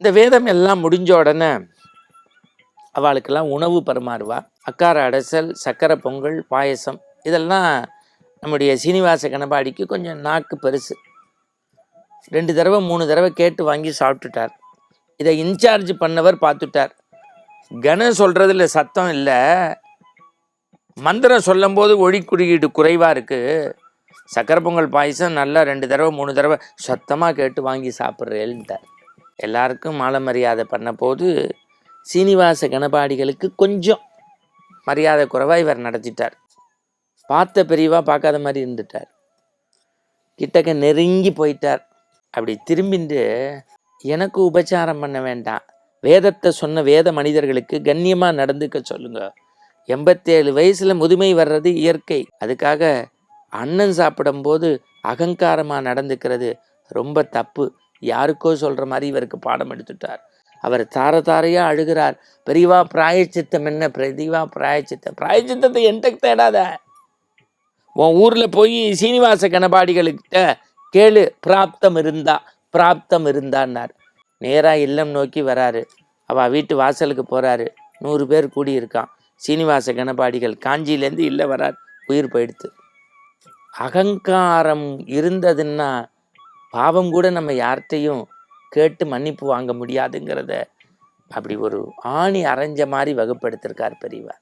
இந்த வேதம் எல்லாம் முடிஞ்ச உடனே அவளுக்கெல்லாம் உணவு பரிமாறுவா. அக்கார அடைசல், சக்கரை பொங்கல், பாயசம் இதெல்லாம் நம்முடைய சீனிவாச கணபாடிக்கு கொஞ்சம் நாக்கு பெருசு. 2 தடவை 3 தடவை கேட்டு வாங்கி சாப்பிட்டுட்டார். இதை இன்சார்ஜ் பண்ணவர் பார்த்துட்டார். கணம் சொல்றதுல சத்தம் இல்லை, மந்திரம் சொல்லும் போது ஒளி குறியீடு குறைவா இருக்கு. சக்கரை பொங்கல் பாயசம் நல்லா 2 தடவை 3 தடவை சத்தமாக கேட்டு வாங்கி சாப்பிட்றேன்ட்டார். எல்லாருக்கும் மாலை மரியாதை பண்ண போது சீனிவாச கணபாடிகளுக்கு கொஞ்சம் மரியாதை குறைவாக இவர் நடத்திட்டார். பார்த்த பெரியவா பார்க்காத மாதிரி இருந்துட்டார். கிட்டக்க நெருங்கி போயிட்டார். அப்படி திரும்பிட்டு, எனக்கு உபச்சாரம் பண்ண வேண்டாம், வேதத்தை சொன்ன வேத மனிதர்களுக்கு கண்ணியமாக நடந்துக்க சொல்லுங்க. 87 வயசுல முதுமை வர்றது இயற்கை. அதுக்காக அண்ணன் சாப்பிடும்போது அகங்காரமாக நடந்துக்கிறது ரொம்ப தப்பு. யாருக்கோ சொல்கிற மாதிரி இவருக்கு பாடம் எடுத்துட்டார். அவர் தாரையாக அழுகிறார். பெரியவா பிராயச்சித்தம் என்ன? பெரியவா பிராயச்சித்தத்தை என்கிட்ட தேடாத, உன் ஊரில் போய் சீனிவாச கணபாடிகளுக்கிட்ட கேளு, பிராப்தம் இருந்தான்னார். நேராக இல்லம் நோக்கி வராரு. அவள் வீட்டு வாசலுக்கு போகிறாரு. 100 பேர் கூடியிருக்கான். சீனிவாச கணபாடிகள் காஞ்சியிலேருந்து இல்லை வரார். உயிர் போயிடுத்து. அகங்காரம் இருந்ததுன்னா பாவம் கூட நம்ம யார்கிட்டையும் கேட்டு மன்னிப்பு வாங்க முடியாதுங்கிறத அப்படி ஒரு ஆணி அரைஞ்ச மாதிரி வகுப்படுத்திருக்கார் பெரியவா.